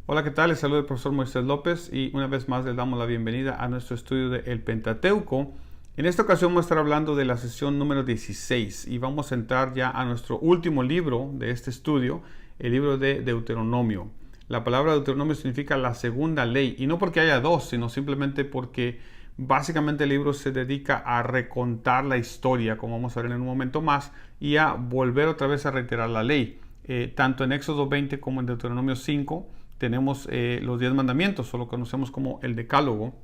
Hola, ¿qué tal? Les saluda el profesor Moisés López y una vez más les damos la bienvenida a nuestro estudio del Pentateuco. En esta ocasión vamos a estar hablando de la sesión número 16 y vamos a entrar ya a nuestro último libro de este estudio, el libro de Deuteronomio. La palabra Deuteronomio significa la segunda ley, y no porque haya dos, sino simplemente porque básicamente el libro se dedica a recontar la historia, como vamos a ver en un momento más, y a volver otra vez a reiterar la ley. Tanto en Éxodo 20 como en Deuteronomio 5 tenemos los 10 mandamientos, o lo conocemos como el decálogo,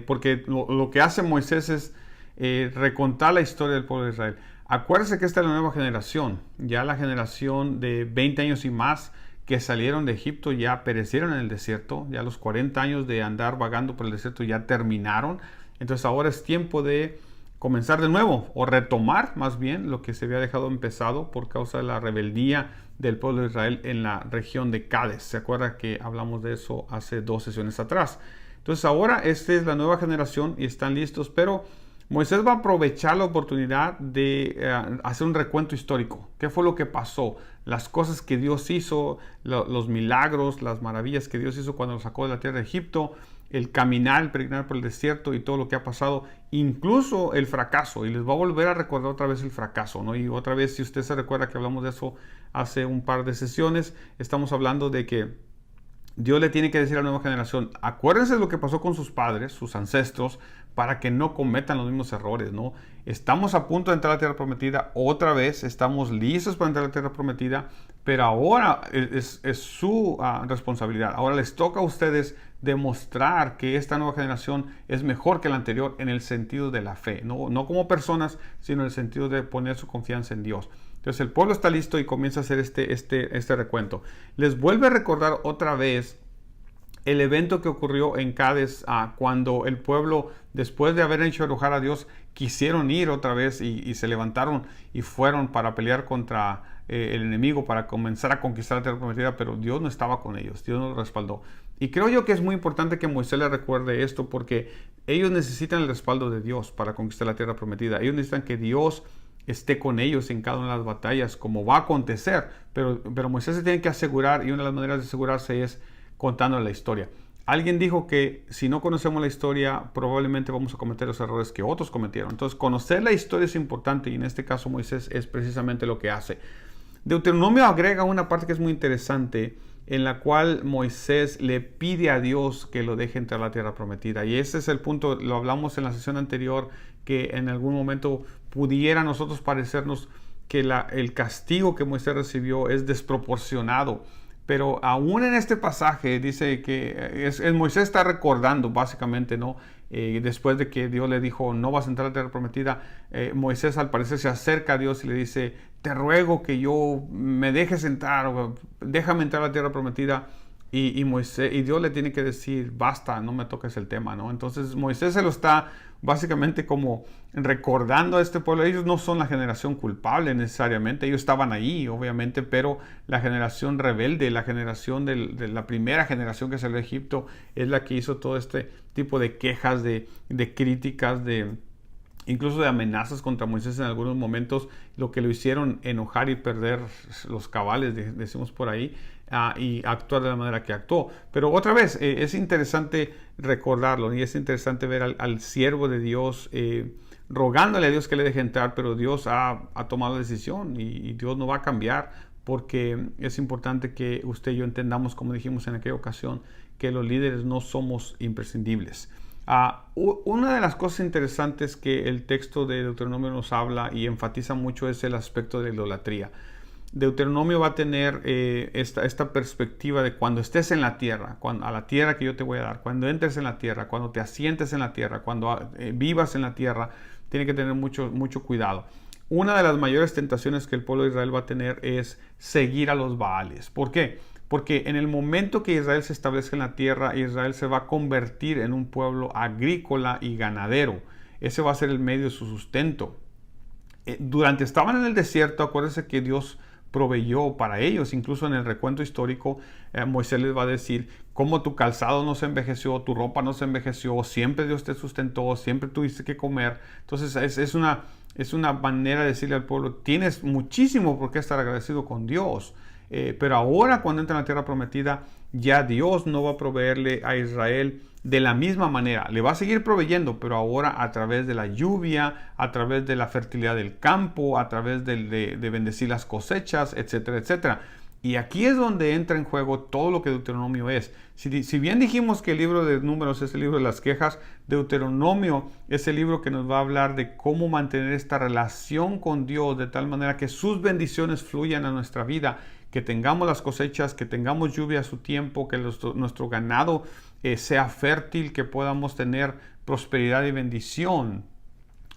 porque lo que hace Moisés es recontar la historia del pueblo de Israel. Acuérdense que esta es la nueva generación, ya la generación de 20 años y más que salieron de Egipto ya perecieron en el desierto, ya los 40 años de andar vagando por el desierto ya terminaron, entonces ahora es tiempo de comenzar de nuevo o retomar más bien lo que se había dejado empezado por causa de la rebeldía del pueblo de Israel en la región de Cádiz. ¿Se acuerda que hablamos de eso hace 2 sesiones atrás? Entonces ahora esta es la nueva generación y están listos, pero Moisés va a aprovechar la oportunidad de hacer un recuento histórico. ¿Qué fue lo que pasó? Las cosas que Dios hizo, los milagros, las maravillas que Dios hizo cuando los sacó de la tierra de Egipto, el caminar, el peregrinar por el desierto y todo lo que ha pasado, incluso el fracaso. Y les va a volver a recordar otra vez el fracaso, ¿no? Y otra vez, si usted se recuerda que hablamos de eso hace un par de sesiones, estamos hablando de que Dios le tiene que decir a la nueva generación, acuérdense de lo que pasó con sus padres, sus ancestros, para que no cometan los mismos errores, ¿no? Estamos a punto de entrar a la tierra prometida otra vez, estamos listos para entrar a la tierra prometida, pero ahora es su responsabilidad. Ahora les toca a ustedes demostrar que esta nueva generación es mejor que la anterior en el sentido de la fe, no como personas, sino en el sentido de poner su confianza en Dios. Entonces el pueblo está listo y comienza a hacer este recuento. Les vuelve a recordar otra vez el evento que ocurrió en Cádiz cuando el pueblo, después de haber hecho enojar a Dios, quisieron ir otra vez y se levantaron y fueron para pelear contra el enemigo, para comenzar a conquistar la tierra prometida, pero Dios no estaba con ellos, Dios no los respaldó. Y creo yo que es muy importante que Moisés le recuerde esto porque ellos necesitan el respaldo de Dios para conquistar la tierra prometida. Ellos necesitan que Dios esté con ellos en cada una de las batallas, como va a acontecer, pero Moisés se tiene que asegurar, y una de las maneras de asegurarse es contando la historia. Alguien dijo que si no conocemos la historia, probablemente vamos a cometer los errores que otros cometieron. Entonces, conocer la historia es importante, y en este caso Moisés es precisamente lo que hace. Deuteronomio agrega una parte que es muy interesante, en la cual Moisés le pide a Dios que lo deje entrar a la tierra prometida. Y ese es el punto, lo hablamos en la sesión anterior, que en algún momento pudiera a nosotros parecernos que el castigo que Moisés recibió es desproporcionado. Pero aún en este pasaje dice que Moisés está recordando básicamente, ¿no? Después de que Dios le dijo, no vas a entrar a la tierra prometida, Moisés al parecer se acerca a Dios y le dice, te ruego que yo me dejes entrar, o déjame entrar a la tierra prometida. Y Dios le tiene que decir, basta, no me toques el tema, ¿no? Entonces Moisés se lo está básicamente como recordando a este pueblo. Ellos no son la generación culpable necesariamente, ellos estaban ahí, obviamente, pero la generación rebelde, la generación de la primera generación que salió de Egipto, es la que hizo todo este tipo de quejas, de críticas, incluso de amenazas contra Moisés en algunos momentos, lo que lo hicieron enojar y perder los cabales, decimos por ahí, y actuar de la manera que actuó. Pero otra vez, es interesante recordarlo, y es interesante ver al siervo de Dios rogándole a Dios que le deje entrar, pero Dios ha tomado la decisión y Dios no va a cambiar, porque es importante que usted y yo entendamos, como dijimos en aquella ocasión, que los líderes no somos imprescindibles. Una de las cosas interesantes que el texto de Deuteronomio nos habla y enfatiza mucho es el aspecto de la idolatría. Deuteronomio va a tener esta perspectiva de cuando estés en la tierra, a la tierra que yo te voy a dar, cuando entres en la tierra, cuando te asientes en la tierra, cuando vivas en la tierra, tiene que tener mucho cuidado. Una de las mayores tentaciones que el pueblo de Israel va a tener es seguir a los Baales. ¿Por qué? Porque en el momento que Israel se establezca en la tierra, Israel se va a convertir en un pueblo agrícola y ganadero. Ese va a ser el medio de su sustento. Durante estaban en el desierto, acuérdense que Dios proveyó para ellos, incluso en el recuento histórico, Moisés les va a decir, cómo tu calzado no se envejeció, tu ropa no se envejeció, siempre Dios te sustentó, siempre tuviste que comer. Entonces es una manera de decirle al pueblo, tienes muchísimo por qué estar agradecido con Dios. Pero ahora cuando entran a la tierra prometida, ya Dios no va a proveerle a Israel de la misma manera. Le va a seguir proveyendo, pero ahora a través de la lluvia, a través de la fertilidad del campo, a través de bendecir las cosechas, etcétera, etcétera. Y aquí es donde entra en juego todo lo que Deuteronomio es. Si bien dijimos que el libro de Números es el libro de las quejas, Deuteronomio es el libro que nos va a hablar de cómo mantener esta relación con Dios de tal manera que sus bendiciones fluyan a nuestra vida, que tengamos las cosechas, que tengamos lluvia a su tiempo, que nuestro ganado sea fértil, que podamos tener prosperidad y bendición.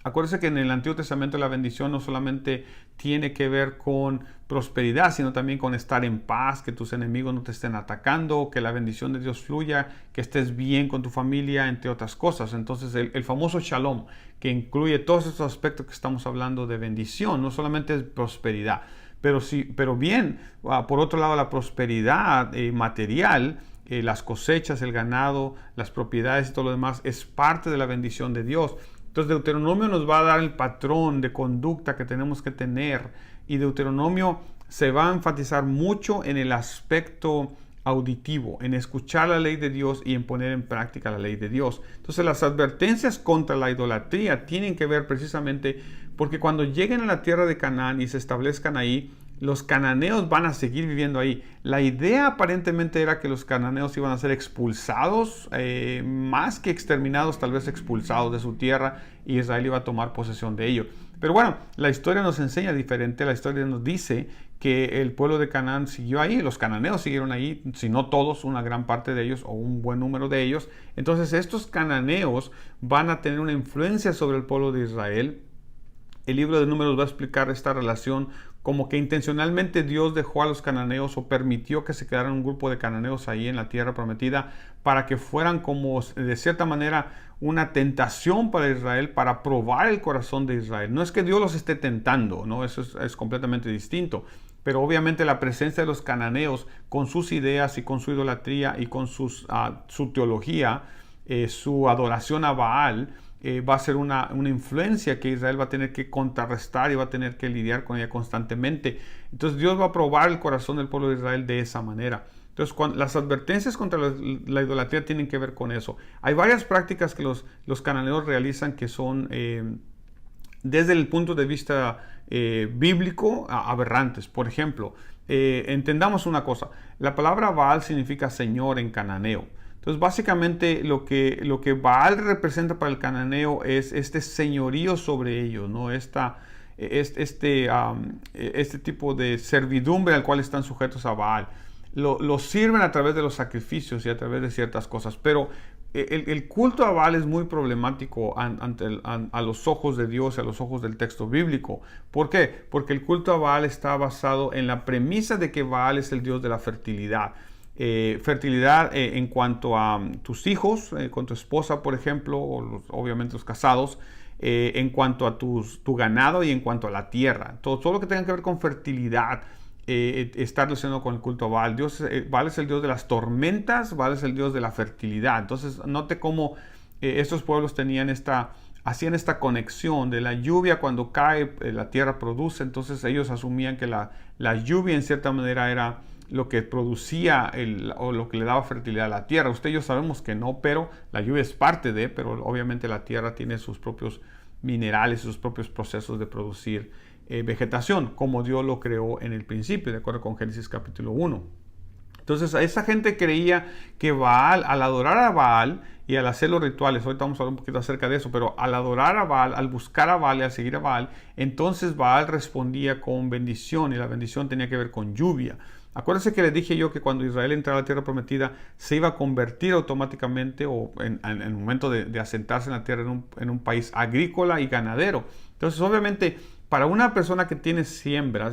Acuérdense que en el Antiguo Testamento la bendición no solamente tiene que ver con prosperidad, sino también con estar en paz, que tus enemigos no te estén atacando, que la bendición de Dios fluya, que estés bien con tu familia, entre otras cosas. Entonces el famoso Shalom, que incluye todos estos aspectos que estamos hablando de bendición, no solamente es prosperidad, pero bien, por otro lado, la prosperidad material, las cosechas, el ganado, las propiedades y todo lo demás es parte de la bendición de Dios. Entonces Deuteronomio nos va a dar el patrón de conducta que tenemos que tener, y Deuteronomio se va a enfatizar mucho en el aspecto auditivo, en escuchar la ley de Dios y en poner en práctica la ley de Dios. Entonces las advertencias contra la idolatría tienen que ver precisamente porque cuando lleguen a la tierra de Canaán y se establezcan ahí, los cananeos van a seguir viviendo ahí. La idea aparentemente era que los cananeos iban a ser expulsados, más que exterminados, tal vez expulsados de su tierra, y Israel iba a tomar posesión de ello. Pero bueno, la historia nos enseña diferente. La historia nos dice que el pueblo de Canaán siguió ahí, los cananeos siguieron ahí, si no todos, una gran parte de ellos o un buen número de ellos. Entonces estos cananeos van a tener una influencia sobre el pueblo de Israel. El libro de Números va a explicar esta relación como que intencionalmente Dios dejó a los cananeos o permitió que se quedaran un grupo de cananeos ahí en la tierra prometida para que fueran como de cierta manera una tentación para Israel, para probar el corazón de Israel. No es que Dios los esté tentando, ¿no? Eso es completamente distinto. Pero obviamente la presencia de los cananeos con sus ideas y con su idolatría y con su teología, su adoración a Baal, va a ser una influencia que Israel va a tener que contrarrestar y va a tener que lidiar con ella constantemente. Entonces Dios va a probar el corazón del pueblo de Israel de esa manera. Entonces las advertencias contra la idolatría tienen que ver con eso. Hay varias prácticas que los cananeos realizan que son desde el punto de vista bíblico aberrantes. Por ejemplo, entendamos una cosa. La palabra Baal significa señor en cananeo. Entonces, básicamente lo que Baal representa para el cananeo es este señorío sobre ellos, ¿no? Este tipo de servidumbre al cual están sujetos a Baal. Lo sirven a través de los sacrificios y a través de ciertas cosas, pero el culto a Baal es muy problemático a los ojos de Dios y a los ojos del texto bíblico. ¿Por qué? Porque el culto a Baal está basado en la premisa de que Baal es el dios de la fertilidad. Fertilidad en cuanto a tus hijos, con tu esposa, por ejemplo, o obviamente los casados, en cuanto a tu ganado y en cuanto a la tierra. Todo lo que tenga que ver con fertilidad está relacionado con el culto a Baal. Baal es el dios de las tormentas, Baal es el dios de la fertilidad. Entonces, note cómo estos pueblos hacían esta conexión de la lluvia. Cuando cae, la tierra produce. Entonces ellos asumían que la lluvia en cierta manera era lo que producía o lo que le daba fertilidad a la tierra. Usted y yo sabemos que no, pero la lluvia es parte pero obviamente la tierra tiene sus propios minerales, sus propios procesos de producir vegetación, como Dios lo creó en el principio, de acuerdo con Génesis capítulo 1. Entonces, esa gente creía que Baal, al adorar a Baal y al hacer los rituales, ahorita vamos a hablar un poquito acerca de eso, pero al adorar a Baal, al buscar a Baal y al seguir a Baal, entonces Baal respondía con bendición, y la bendición tenía que ver con lluvia. Acuérdense que les dije yo que cuando Israel entrara a la tierra prometida se iba a convertir automáticamente o en el momento de asentarse en la tierra en un país agrícola y ganadero. Entonces obviamente para una persona que tiene siembras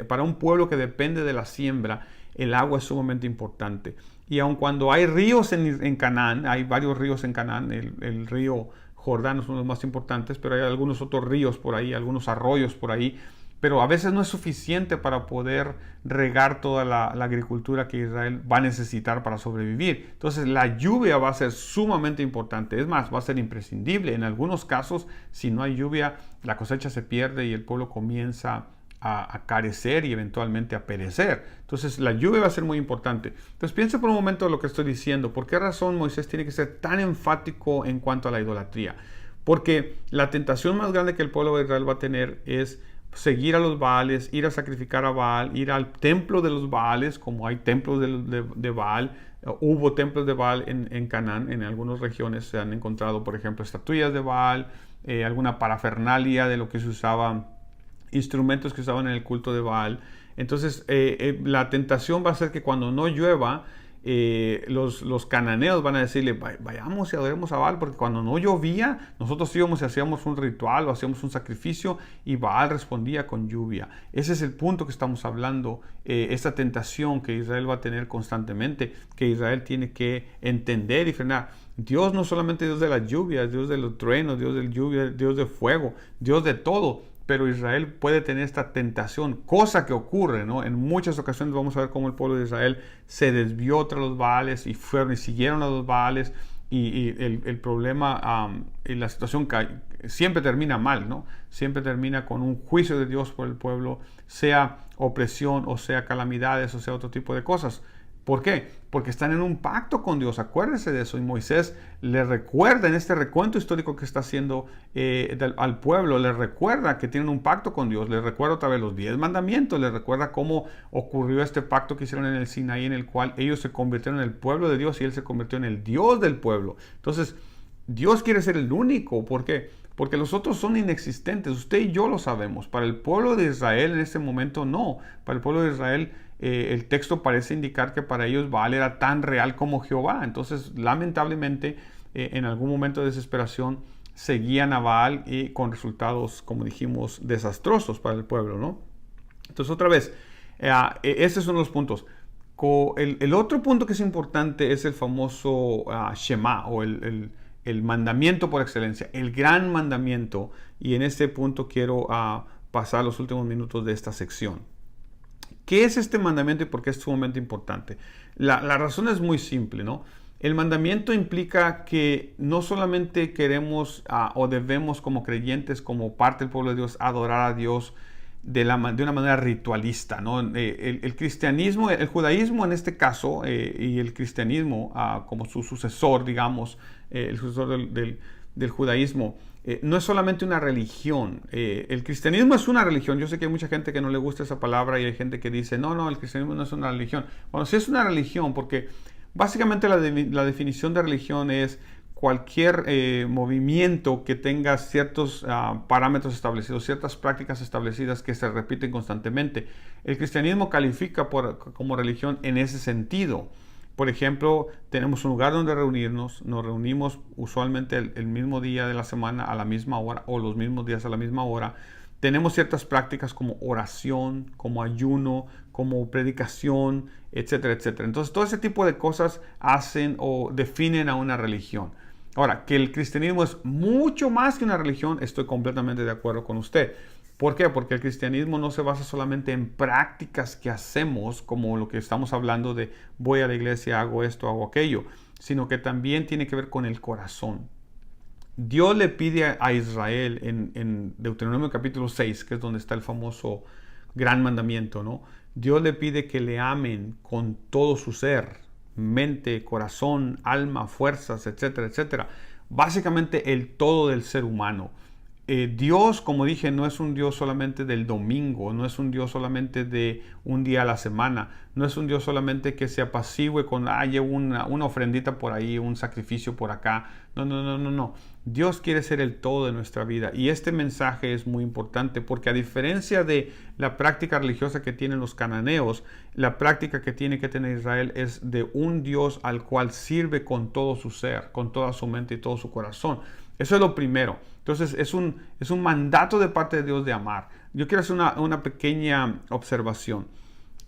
para un pueblo que depende de la siembra, el agua es sumamente importante. Y aun cuando hay ríos en Canaán, hay varios ríos en Canaán, el río Jordán es uno de los más importantes, pero hay algunos otros ríos por ahí, algunos arroyos por ahí, pero a veces no es suficiente para poder regar toda la agricultura que Israel va a necesitar para sobrevivir. Entonces la lluvia va a ser sumamente importante, es más, va a ser imprescindible. En algunos casos, si no hay lluvia, la cosecha se pierde y el pueblo comienza a carecer y eventualmente a perecer. Entonces la lluvia va a ser muy importante. Entonces piensa por un momento lo que estoy diciendo. ¿Por qué razón Moisés tiene que ser tan enfático en cuanto a la idolatría? Porque la tentación más grande que el pueblo de Israel va a tener es seguir a los Baales, ir a sacrificar a Baal, ir al templo de los Baales, como hay templos de Baal. Hubo templos de Baal en Canaán, en algunas regiones se han encontrado, por ejemplo, estatuillas de Baal, alguna parafernalia de lo que se usaba, instrumentos que usaban en el culto de Baal. Entonces la tentación va a ser que cuando no llueva, los cananeos van a decirle, vayamos y adoremos a Baal, porque cuando no llovía, nosotros íbamos y hacíamos un ritual o hacíamos un sacrificio y Baal respondía con lluvia. Ese es el punto que estamos hablando, esta tentación que Israel va a tener constantemente, que Israel tiene que entender y frenar. Dios no es solamente Dios de las lluvias, Dios de los truenos, Dios del lluvia, Dios de fuego, Dios de todo. Pero Israel puede tener esta tentación, cosa que ocurre, ¿no? En muchas ocasiones vamos a ver cómo el pueblo de Israel se desvió tras los Baales y fueron y siguieron a los Baales y el problema y la situación siempre termina mal, ¿no? Siempre termina con un juicio de Dios por el pueblo, sea opresión o sea calamidades o sea otro tipo de cosas. ¿Por qué? Porque están en un pacto con Dios. Acuérdense de eso. Y Moisés le recuerda en este recuento histórico que está haciendo al pueblo, le recuerda que tienen un pacto con Dios. Le recuerda otra vez los 10 mandamientos. Le recuerda cómo ocurrió este pacto que hicieron en el Sinaí, en el cual ellos se convirtieron en el pueblo de Dios y Él se convirtió en el Dios del pueblo. Entonces, Dios quiere ser el único. ¿Por qué? Porque los otros son inexistentes. Usted y yo lo sabemos. Para el pueblo de Israel en este momento no. Para el pueblo de Israel el texto parece indicar que para ellos Baal era tan real como Jehová. Entonces, lamentablemente, en algún momento de desesperación, seguían a Baal y con resultados, como dijimos, desastrosos para el pueblo, ¿no? Entonces, otra vez, ese es uno de los puntos. El otro punto que es importante es el famoso Shema, o el mandamiento por excelencia, el gran mandamiento. Y en este punto quiero pasar los últimos minutos de esta sección. ¿Qué es este mandamiento y por qué es sumamente importante? La razón es muy simple, ¿no? El mandamiento implica que no solamente queremos o debemos como creyentes, como parte del pueblo de Dios, adorar a Dios de una manera ritualista, ¿no? El cristianismo, el judaísmo en este caso, y el cristianismo como su sucesor, digamos, el sucesor del judaísmo, no es solamente una religión. El cristianismo es una religión. Yo sé que hay mucha gente que no le gusta esa palabra y hay gente que dice, no, el cristianismo no es una religión. Bueno, sí es una religión porque básicamente la definición de religión es cualquier movimiento que tenga ciertos parámetros establecidos, ciertas prácticas establecidas que se repiten constantemente. El cristianismo califica como religión en ese sentido. Por ejemplo, tenemos un lugar donde reunirnos, nos reunimos usualmente el mismo día de la semana a la misma hora o los mismos días a la misma hora. Tenemos ciertas prácticas como oración, como ayuno, como predicación, etcétera, etcétera. Entonces, todo ese tipo de cosas hacen o definen a una religión. Ahora, que el cristianismo es mucho más que una religión, estoy completamente de acuerdo con usted. ¿Por qué? Porque el cristianismo no se basa solamente en prácticas que hacemos, como lo que estamos hablando de voy a la iglesia, hago esto, hago aquello, sino que también tiene que ver con el corazón. Dios le pide a Israel en Deuteronomio capítulo 6, que es donde está el famoso gran mandamiento, ¿no? Dios le pide que le amen con todo su ser, mente, corazón, alma, fuerzas, etcétera, etcétera. Básicamente el todo del ser humano. Dios, como dije, no es un Dios solamente del domingo, no es un Dios solamente de un día a la semana, no es un Dios solamente que se apacigüe con, llevo una ofrendita por ahí, un sacrificio por acá. No. Dios quiere ser el todo de nuestra vida y este mensaje es muy importante porque a diferencia de la práctica religiosa que tienen los cananeos, la práctica que tiene que tener Israel es de un Dios al cual sirve con todo su ser, con toda su mente y todo su corazón. Eso es lo primero. Entonces es un mandato de parte de Dios de amar. Yo quiero hacer una pequeña observación.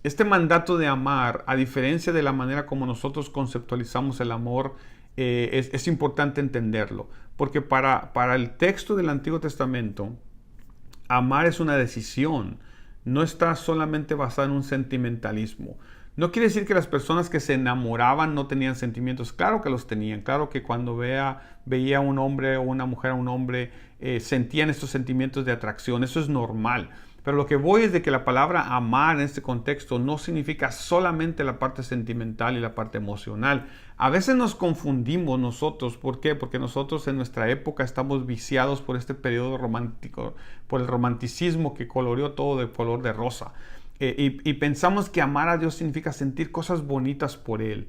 Este mandato de amar, a diferencia de la manera como nosotros conceptualizamos el amor, es importante entenderlo. Porque para el texto del Antiguo Testamento, amar es una decisión. No está solamente basada en un sentimentalismo. No quiere decir que las personas que se enamoraban no tenían sentimientos. Claro que los tenían. Claro que cuando veía a un hombre o una mujer a un hombre, sentían estos sentimientos de atracción. Eso es normal. Pero lo que voy es de que la palabra amar en este contexto no significa solamente la parte sentimental y la parte emocional. A veces nos confundimos nosotros. ¿Por qué? Porque nosotros en nuestra época estamos viciados por este periodo romántico, por el romanticismo que coloreó todo de color de rosa. Y pensamos que amar a Dios significa sentir cosas bonitas por Él.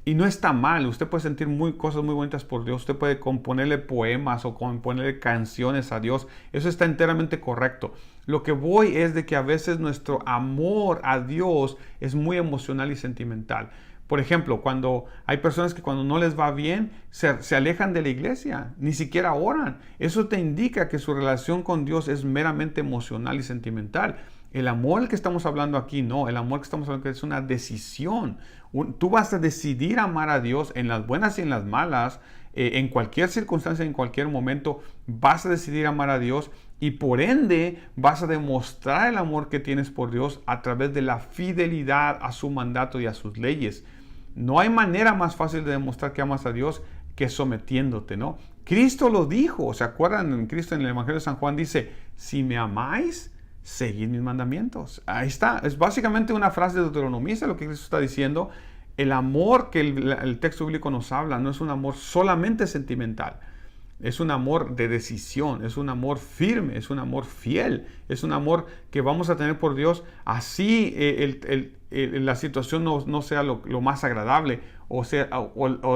Y no está mal, usted puede sentir cosas muy bonitas por Dios, usted puede componerle poemas o componerle canciones a Dios, eso está enteramente correcto. Lo que voy es de que a veces nuestro amor a Dios es muy emocional y sentimental. Por ejemplo, cuando hay personas que cuando no les va bien, se alejan de la iglesia, ni siquiera oran. Eso te indica que su relación con Dios es meramente emocional y sentimental. El amor que estamos hablando aquí, no. El amor que estamos hablando aquí es una decisión. Tú vas a decidir amar a Dios en las buenas y en las malas. En cualquier circunstancia, en cualquier momento, vas a decidir amar a Dios. Y por ende, vas a demostrar el amor que tienes por Dios a través de la fidelidad a su mandato y a sus leyes. No hay manera más fácil de demostrar que amas a Dios que sometiéndote, ¿no? Cristo lo dijo. ¿Se acuerdan? Cristo en el Evangelio de San Juan dice, si me amáis, seguid mis mandamientos. Ahí está. Es básicamente una frase de deuteronomista lo que Cristo está diciendo. El amor que el texto bíblico nos habla no es un amor solamente sentimental. Es un amor de decisión, es un amor firme, es un amor fiel, es un amor que vamos a tener por Dios. Así la situación no sea lo más agradable o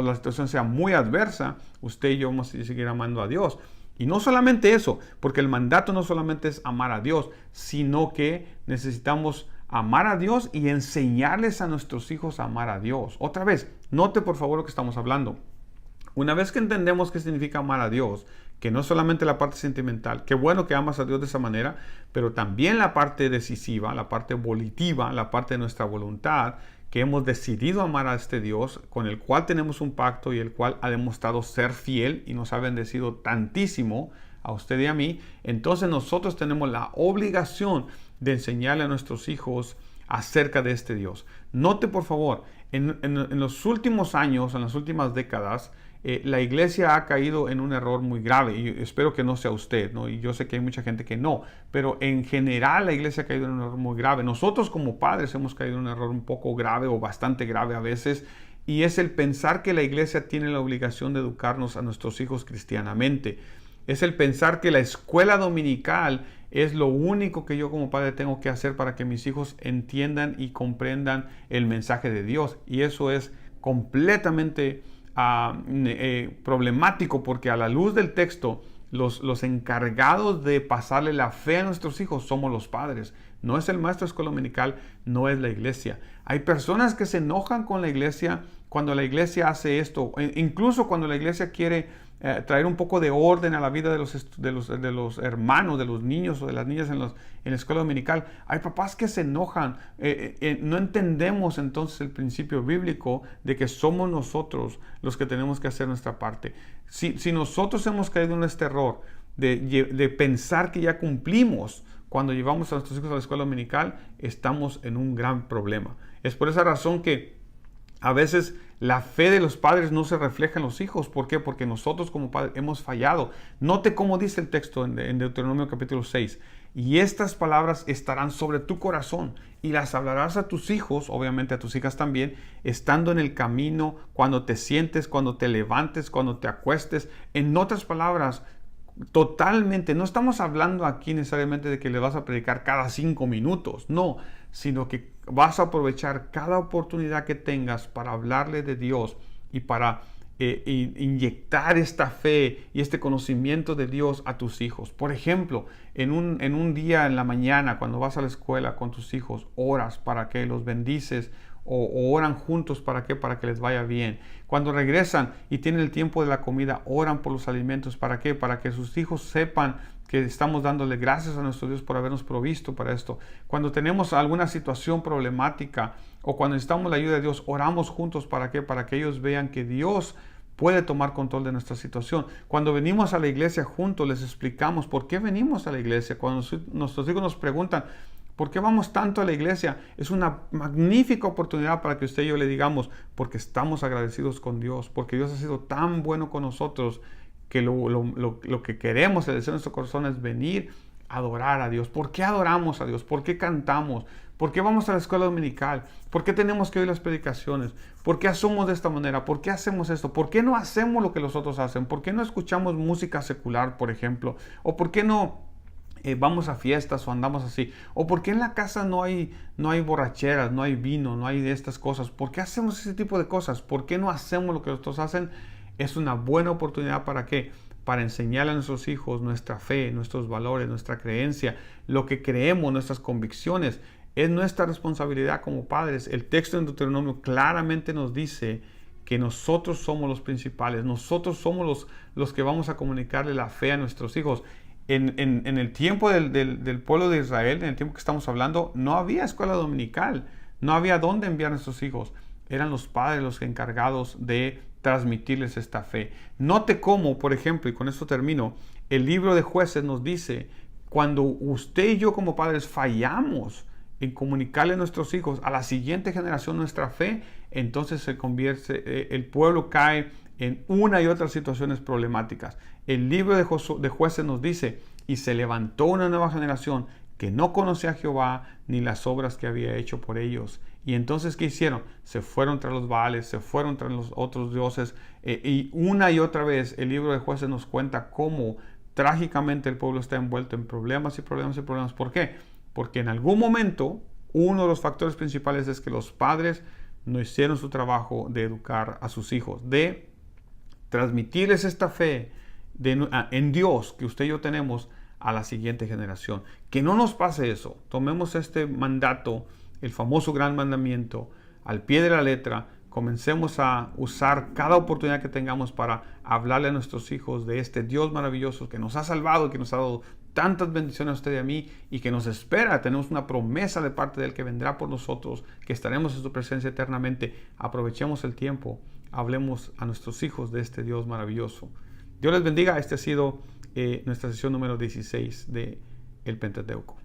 la situación sea muy adversa, usted y yo vamos a seguir amando a Dios. Y no solamente eso, porque el mandato no solamente es amar a Dios, sino que necesitamos amar a Dios y enseñarles a nuestros hijos a amar a Dios. Otra vez, note por favor lo que estamos hablando. Una vez que entendemos qué significa amar a Dios, que no solamente la parte sentimental, qué bueno que amas a Dios de esa manera, pero también la parte decisiva, la parte volitiva, la parte de nuestra voluntad, que hemos decidido amar a este Dios, con el cual tenemos un pacto y el cual ha demostrado ser fiel y nos ha bendecido tantísimo a usted y a mí, entonces nosotros tenemos la obligación de enseñarle a nuestros hijos acerca de este Dios. Note por favor, en los últimos años, en las últimas décadas, la iglesia ha caído en un error muy grave y espero que no sea usted, ¿no? Y yo sé que hay mucha gente que no, pero en general la iglesia ha caído en un error muy grave. Nosotros como padres hemos caído en un error un poco grave o bastante grave a veces, y es el pensar que la iglesia tiene la obligación de educarnos a nuestros hijos cristianamente. Es el pensar que la escuela dominical es lo único que yo como padre tengo que hacer para que mis hijos entiendan y comprendan el mensaje de Dios. Y eso es completamente problemático, porque a la luz del texto los encargados de pasarle la fe a nuestros hijos somos los padres. No es el maestro de escuela dominical, no es la iglesia. Hay personas que se enojan con la iglesia cuando la iglesia hace esto, incluso cuando la iglesia quiere traer un poco de orden a la vida de los hermanos, de los niños o de las niñas en la escuela dominical. Hay papás que se enojan. No entendemos entonces el principio bíblico de que somos nosotros los que tenemos que hacer nuestra parte. Si nosotros hemos caído en este error de pensar que ya cumplimos cuando llevamos a nuestros hijos a la escuela dominical, estamos en un gran problema. Es por esa razón que a veces la fe de los padres no se refleja en los hijos. ¿Por qué? Porque nosotros como padres hemos fallado. Note cómo dice el texto en Deuteronomio capítulo 6. Y estas palabras estarán sobre tu corazón y las hablarás a tus hijos, obviamente a tus hijas también, estando en el camino, cuando te sientes, cuando te levantes, cuando te acuestes. En otras palabras, totalmente, no estamos hablando aquí necesariamente de que le vas a predicar cada 5 minutos, no, sino que vas a aprovechar cada oportunidad que tengas para hablarle de Dios y para inyectar esta fe y este conocimiento de Dios a tus hijos. Por ejemplo, en un día en la mañana, cuando vas a la escuela con tus hijos, oras para que los bendices o oran juntos para que les vaya bien. Cuando regresan y tienen el tiempo de la comida, oran por los alimentos. ¿Para qué? Para que sus hijos sepan que estamos dándole gracias a nuestro Dios por habernos provisto para esto. Cuando tenemos alguna situación problemática o cuando necesitamos la ayuda de Dios, oramos juntos. ¿Para qué? Para que ellos vean que Dios puede tomar control de nuestra situación. Cuando venimos a la iglesia juntos, les explicamos por qué venimos a la iglesia. Cuando nuestros hijos nos preguntan, ¿por qué vamos tanto a la iglesia? Es una magnífica oportunidad para que usted y yo le digamos, porque estamos agradecidos con Dios, porque Dios ha sido tan bueno con nosotros, que lo que queremos, el deseo de nuestro corazón es venir adorar a Dios. ¿Por qué adoramos a Dios? ¿Por qué cantamos? ¿Por qué vamos a la escuela dominical? ¿Por qué tenemos que oír las predicaciones? ¿Por qué hacemos de esta manera? ¿Por qué hacemos esto? ¿Por qué no hacemos lo que los otros hacen? ¿Por qué no escuchamos música secular, por ejemplo? ¿O por qué no vamos a fiestas o andamos así? ¿O por qué en la casa no hay borracheras, no hay vino, no hay de estas cosas? ¿Por qué hacemos ese tipo de cosas? ¿Por qué no hacemos lo que los otros hacen? Es una buena oportunidad para qué, para enseñarle a nuestros hijos nuestra fe, nuestros valores, nuestra creencia, lo que creemos, nuestras convicciones. Es nuestra responsabilidad como padres. El texto en Deuteronomio claramente nos dice que nosotros somos los principales, nosotros somos los que vamos a comunicarle la fe a nuestros hijos. En el tiempo del pueblo de Israel, en el tiempo que estamos hablando, no había escuela dominical, no había dónde enviar a nuestros hijos. Eran los padres los encargados de transmitirles esta fe. Note cómo, por ejemplo, y con esto termino, el libro de Jueces nos dice, cuando usted y yo como padres fallamos en comunicarle a nuestros hijos, a la siguiente generación, nuestra fe, entonces se convierte, el pueblo cae en una y otras situaciones problemáticas. El libro de Jueces nos dice, y se levantó una nueva generación que no conocía a Jehová ni las obras que había hecho por ellos. Y entonces, ¿qué hicieron? Se fueron tras los Baales, se fueron tras los otros dioses. Y una y otra vez el libro de Jueces nos cuenta cómo trágicamente el pueblo está envuelto en problemas y problemas y problemas. ¿Por qué? Porque en algún momento, uno de los factores principales es que los padres no hicieron su trabajo de educar a sus hijos, de transmitirles esta fe en Dios que usted y yo tenemos a la siguiente generación. Que no nos pase eso. Tomemos este mandato, el famoso gran mandamiento, al pie de la letra. Comencemos a usar cada oportunidad que tengamos para hablarle a nuestros hijos de este Dios maravilloso que nos ha salvado, que nos ha dado tantas bendiciones a usted y a mí, y que nos espera. Tenemos una promesa de parte de Él que vendrá por nosotros, que estaremos en su presencia eternamente. Aprovechemos el tiempo, hablemos a nuestros hijos de este Dios maravilloso. Dios les bendiga. Esta ha sido nuestra sesión número 16 de El Pentateuco.